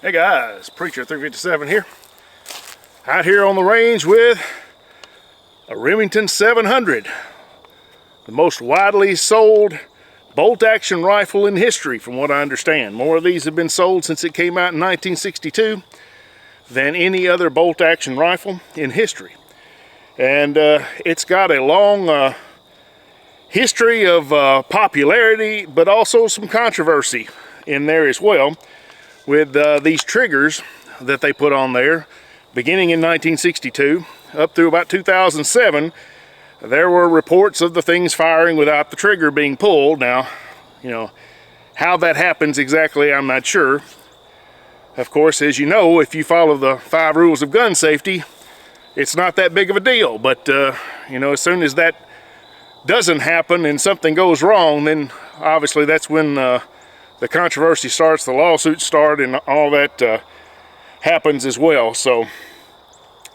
Hey guys, Preacher 357 here. Out here on the range with a Remington 700. The most widely sold bolt-action rifle in history from what I understand. More of these have been sold since it came out in 1962 than any other bolt-action rifle in history. And it's got a long history of popularity, but also some controversy in there as well, with these triggers that they put on there. Beginning in 1962 up through about 2007, there were reports of the things firing without the trigger being pulled. Now, you know, how that happens exactly, I'm not sure. Of course, as you know, if you follow the 5 rules of gun safety, it's not that big of a deal. But, you know, as soon as that doesn't happen and something goes wrong, then obviously that's when the controversy starts, the lawsuits start, and all that happens as well. So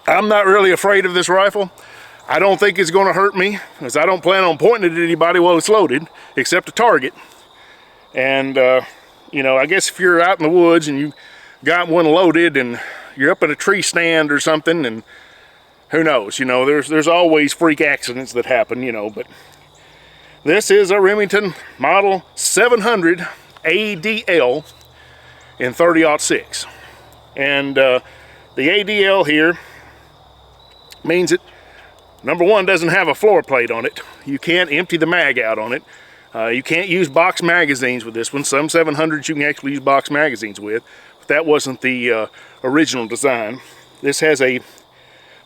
I'm not really afraid of this rifle. I don't think it's going to hurt me, because I don't plan on pointing it at anybody while it's loaded, except a target. And, you know, I guess if you're out in the woods and you got one loaded and you're up in a tree stand or something, and who knows, you know, there's always freak accidents that happen, you know. But this is a Remington model 700 ADL in 30-06. And the ADL here means it, number one, doesn't have a floor plate on it. You can't empty the mag out on it. You can't use box magazines with this one. Some 700s you can actually use box magazines with, but that wasn't the original design. This has a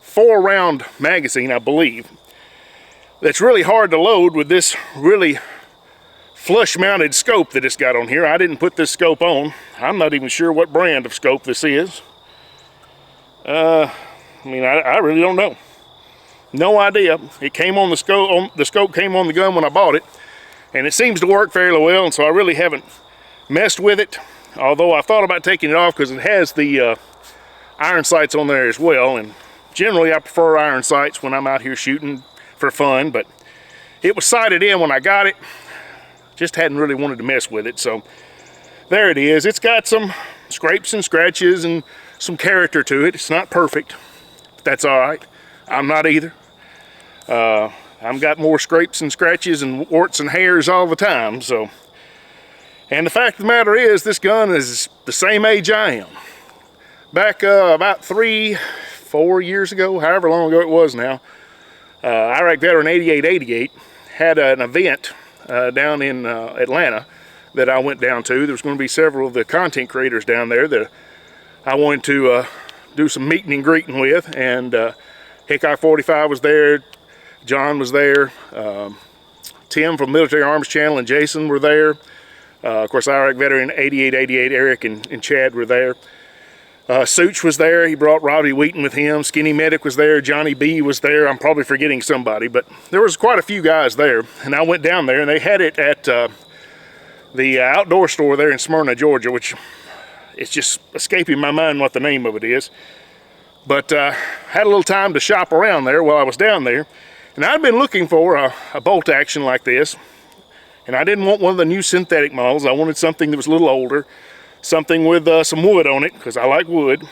4-round magazine, I believe, that's really hard to load with this really flush-mounted scope that it's got on here. I didn't put this scope on. I'm not even sure what brand of scope this is. I mean, I really don't know. No idea. It came on the scope. The scope came on the gun when I bought it, and it seems to work fairly well. And so I really haven't messed with it. Although I thought about taking it off because it has the iron sights on there as well. And generally, I prefer iron sights when I'm out here shooting for fun. But it was sighted in when I got it. Just hadn't really wanted to mess with it. So there it is. It's got some scrapes and scratches and some character to it. It's not perfect, but that's all right. I'm not either. I've got more scrapes and scratches and warts and hairs all the time. So, and the fact of the matter is, this gun is the same age I am. Back about 3-4 years ago, however long ago it was now, Iraq Veteran 8888 had an event down in Atlanta that I went down to. There was going to be several of the content creators down there that I wanted to do some meeting and greeting with, and Hickok 45 was there, John was there, Tim from Military Arms Channel and Jason were there. Of course, Iraq Veteran 8888, Eric and Chad were there. Such was there. He brought Robbie Wheaton with him. Skinny Medic was there. Johnny B was there. I'm probably forgetting somebody, but there was quite a few guys there. And I went down there, and they had it at the outdoor store there in Smyrna, Georgia, which it's just escaping my mind what the name of it is. But had a little time to shop around there while I was down there. And I'd been looking for a bolt action like this. And I didn't want one of the new synthetic models. I wanted something that was a little older. Something with some wood on it, because I like wood.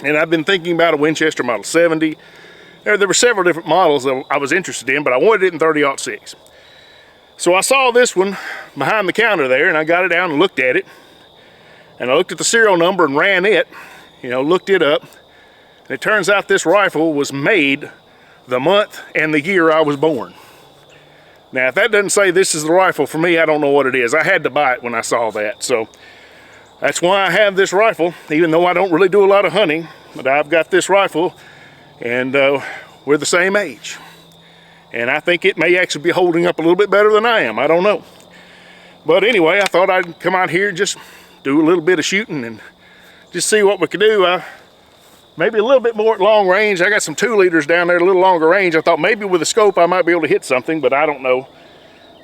And I've been thinking about a Winchester Model 70. There were several different models that I was interested in, but I wanted it in 30-06. So I saw this one behind the counter there, and I got it down and looked at it. And I looked at the serial number and ran it, you know, looked it up. And it turns out this rifle was made the month and the year I was born. Now, if that doesn't say this is the rifle for me, I don't know what it is. I had to buy it when I saw that. So that's why I have this rifle, even though I don't really do a lot of hunting. But I've got this rifle, and we're the same age. And I think it may actually be holding up a little bit better than I am. I don't know. But anyway, I thought I'd come out here, just do a little bit of shooting and just see what we could do. Maybe a little bit more at long range. I got some 2-liters down there, a little longer range. I thought maybe with a scope I might be able to hit something, but I don't know.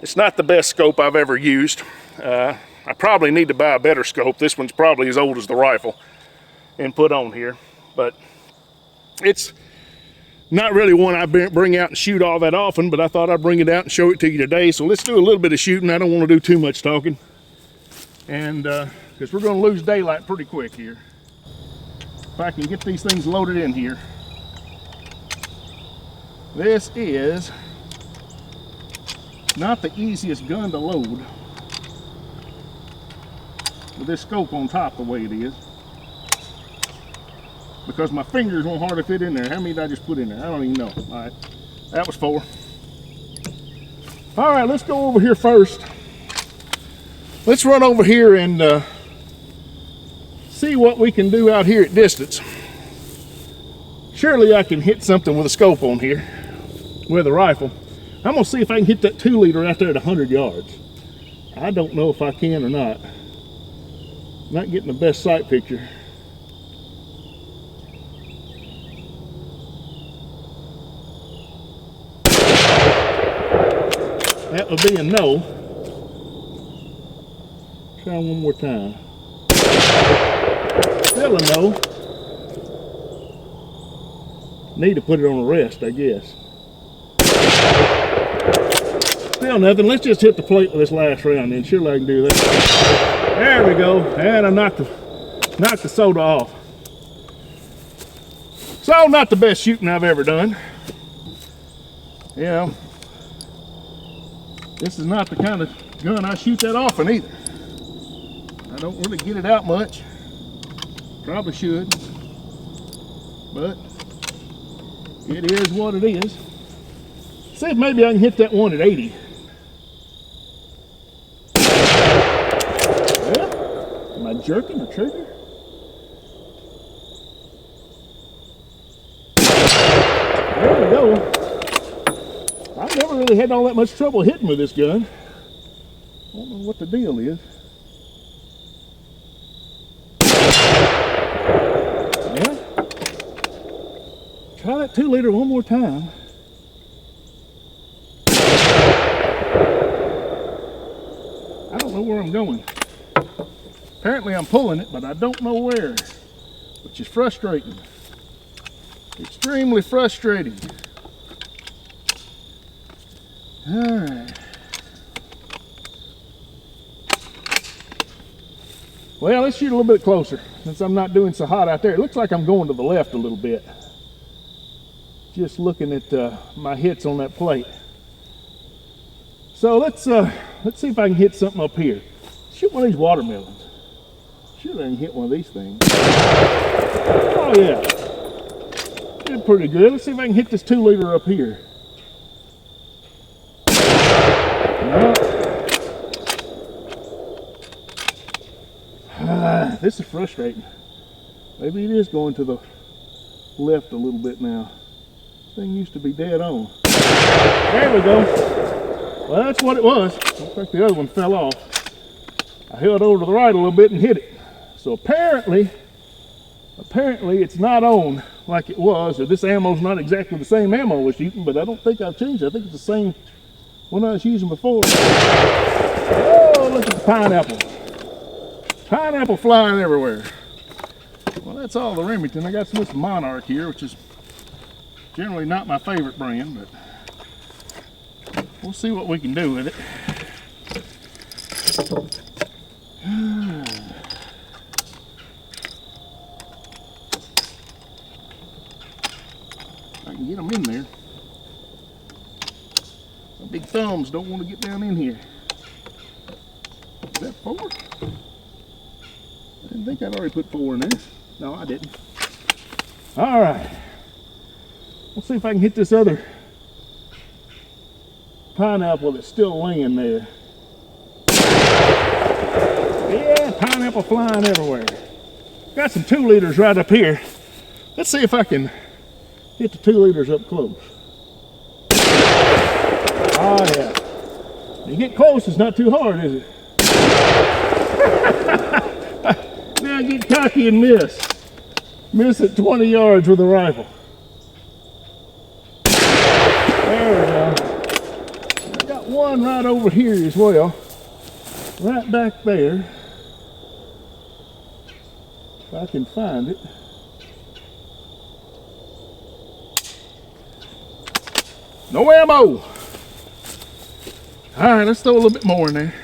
It's not the best scope I've ever used. I probably need to buy a better scope. This one's probably as old as the rifle and put on here. But it's not really one I bring out and shoot all that often, but I thought I'd bring it out and show it to you today. So let's do a little bit of shooting. I don't want to do too much talking. and because we're going to lose daylight pretty quick here. If I can get these things loaded in here. This is not the easiest gun to load with this scope on top the way it is, because my fingers won't hardly fit in there. How many did I just put in there? I don't even know. All right, that was 4. All right, let's go over here first. Let's run over here and see what we can do out here at distance. Surely I can hit something with a scope on here with a rifle. I'm gonna see if I can hit that 2-liter out there at 100 yards. I don't know if I can or not. Not getting the best sight picture. That would be a no. Try one more time. Still a no. Need to put it on a rest, I guess. Still nothing. Let's just hit the plate with this last round, then surely I can do that. There we go. And I knocked the soda off. So, not the best shooting I've ever done. You know, this is not the kind of gun I shoot that often either. I don't really get it out much. Probably should. But it is what it is. See if maybe I can hit that one at 80. Well, am I jerking the trigger? There we go. I've never really had all that much trouble hitting with this gun. I don't know what the deal is. Yeah. Try that 2-liter one more time. I don't know where I'm going. Apparently I'm pulling it, but I don't know where, which is frustrating. Extremely frustrating. All right. Well, let's shoot a little bit closer since I'm not doing so hot out there. It looks like I'm going to the left a little bit. Just looking at my hits on that plate. So let's see if I can hit something up here. Shoot one of these watermelons. Sure I can hit one of these things. Oh yeah. Did pretty good. Let's see if I can hit this 2-liter up here. This is frustrating. Maybe it is going to the left a little bit now. This thing used to be dead on. There we go. Well, that's what it was. Looks like the other one fell off. I held over to the right a little bit and hit it. So apparently it's not on like it was, or this ammo's not exactly the same ammo I was shooting, but I don't think I've changed it. I think it's the same one I was using before. Oh, look at the pineapple. Pineapple flying everywhere. Well, that's all the Remington. I got some Monarch here, which is generally not my favorite brand, but we'll see what we can do with it. I can get them in there. My big thumbs don't want to get down in here. Is that 4? I didn't think I'd already put 4 in there. No, I didn't. All right. Let's see if I can hit this other pineapple that's still laying there. Yeah, pineapple flying everywhere. Got some 2-liters right up here. Let's see if I can hit the 2-liters up close. Oh yeah. You get close, it's not too hard, is it? Now I get cocky and miss. Miss at 20 yards with a rifle. There we go. I got one right over here as well. Right back there. If I can find it. No ammo. All right, let's throw a little bit more in there.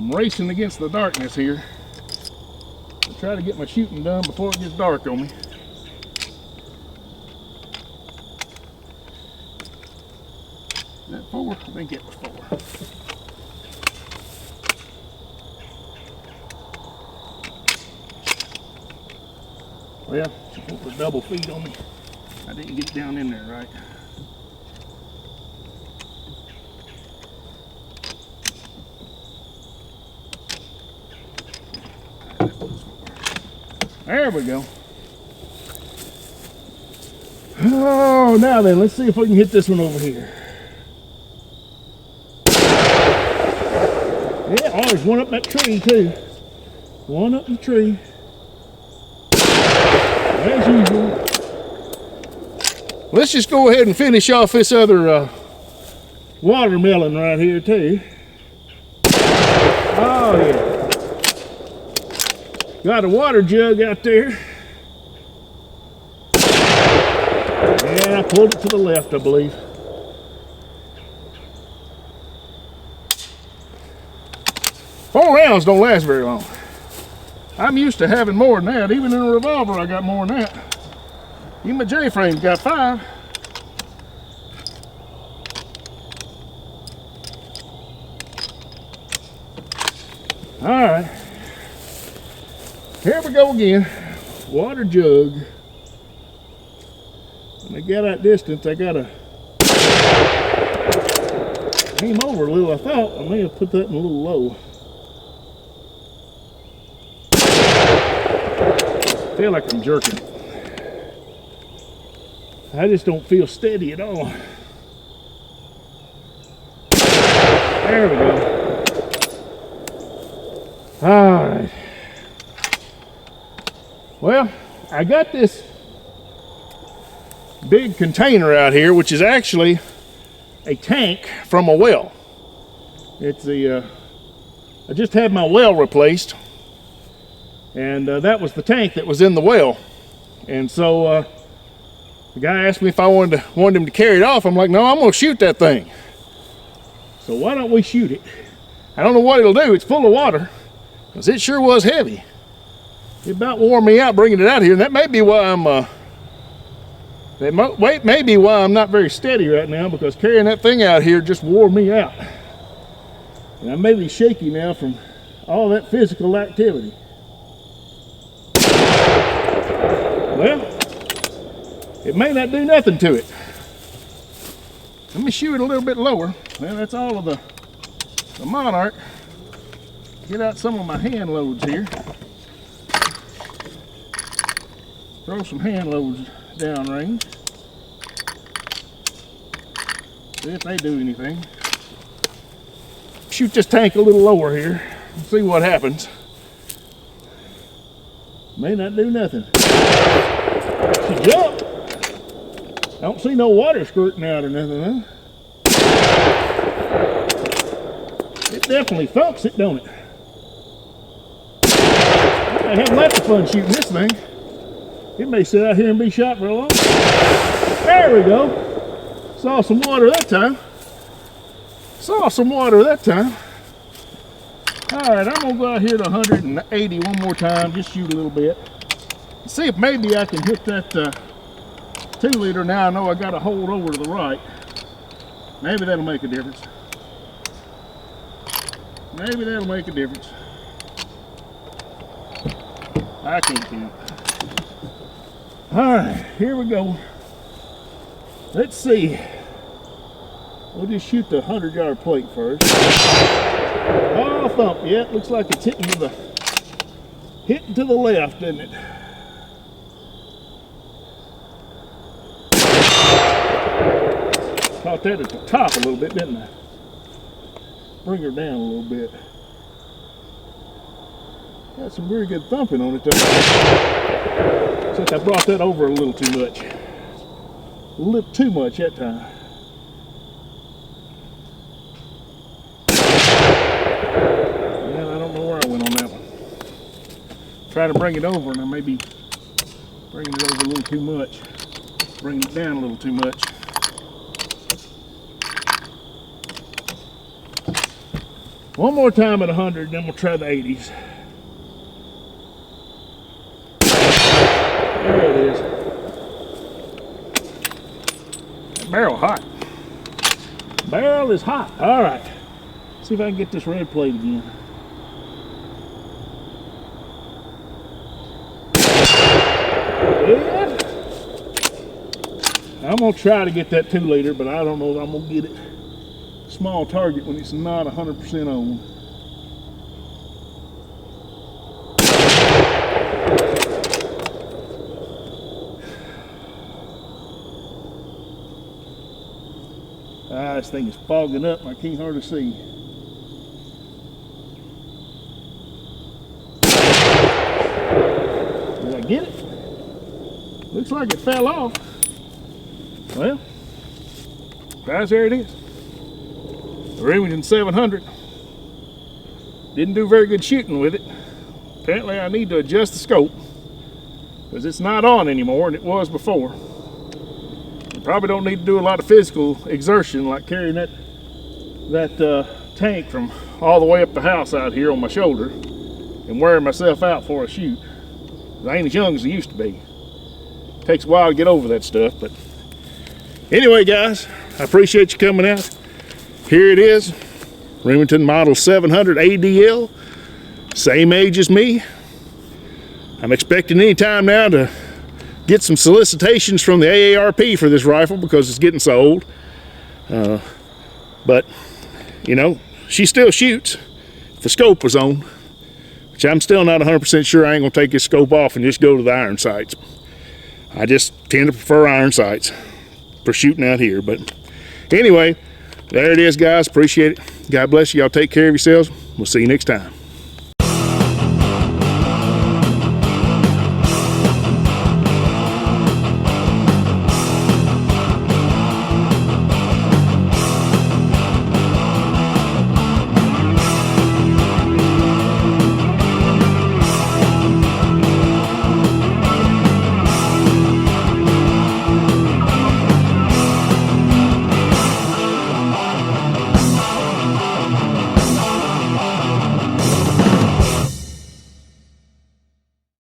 I'm racing against the darkness here to try to get my shooting done before it gets dark on me. Is that 4? I think it was 4. Well, she put the double feed on me. I didn't get down in there right. There we go. Oh, now then, let's see if we can hit this one over here. Yeah, oh, there's one up that tree too. One up in the tree. As usual. Let's just go ahead and finish off this other watermelon right here too. Oh yeah. Got a water jug out there. Yeah, I pulled it to the left, I believe. Four rounds don't last very long. I'm used to having more than that. Even in a revolver, I got more than that. Even my J-frame's got 5. All right. Here we go again. Water jug. When I get that distance, I gotta aim over a little. I thought I may have put that in a little low. I feel like I'm jerking it. I just don't feel steady at all. There we go. All right. Well, I got this big container out here, which is actually a tank from a well. It's I just had my well replaced, and that was the tank that was in the well. And so the guy asked me if I wanted him to carry it off. I'm like, no, I'm gonna shoot that thing. So why don't we shoot it? I don't know what it'll do. It's full of water, because it sure was heavy. It about wore me out bringing it out here, and that may be why I'm may be why I'm not very steady right now, because carrying that thing out here just wore me out. And I may be shaky now from all that physical activity. Well, it may not do nothing to it. Let me shoot it a little bit lower. Well, that's all of the Monarch. Get out some of my hand loads here. Throw some hand loads downrange. See if they do anything. Shoot this tank a little lower here and see what happens. May not do nothing. She jumped. I don't see no water squirting out or nothing, huh? It definitely thumps it, don't it? I have lots of fun shooting this thing. It may sit out here and be shot for a long time. There we go. Saw some water that time. Saw some water that time. All right, I'm gonna go out here to 180 one more time, just shoot a little bit. See if maybe I can hit that 2 liter. Now I know I got to hold over to the right. Maybe that'll make a difference. Maybe that'll make a difference. I can't count. All right, here we go. Let's see. We'll just shoot the 100-yard plate first. Oh, thump. Yeah, it looks like it's hitting to the left, isn't it? Caught that at the top a little bit, didn't I? Bring her down a little bit. Got some very good thumping on it though. Except I brought that over a little too much. A little too much that time. Yeah, I don't know where I went on that one. Try to bring it over and I may be bringing it over a little too much. Bringing it down a little too much. One more time at 100, then we'll try the 80s. There it is. That barrel hot. Barrel is hot. All right. See if I can get this red plate again. Yeah. I'm gonna try to get that 2 liter, but I don't know if I'm gonna get it. Small target when it's not 100% on. This thing is fogging up. I can't hardly see. Did I get it? Looks like it fell off. Well, guys, there it is. The Remington 700. Didn't do very good shooting with it. Apparently I need to adjust the scope because it's not on anymore, and it was before. Probably don't need to do a lot of physical exertion like carrying that tank from all the way up the house out here on my shoulder and wearing myself out for a shoot. I ain't as young as I used to be. It takes a while to get over that stuff, but anyway, guys, I appreciate you coming out. Here it is, Remington model 700 ADL, same age as me. I'm expecting any time now to get some solicitations from the AARP for this rifle because it's getting so old. But, you know, she still shoots if the scope was on, which I'm still not 100% sure. I ain't gonna take this scope off and just go to the iron sights. I just tend to prefer iron sights for shooting out here. But anyway, there it is, guys. Appreciate it. God bless you. Y'all take care of yourselves. We'll see you next time.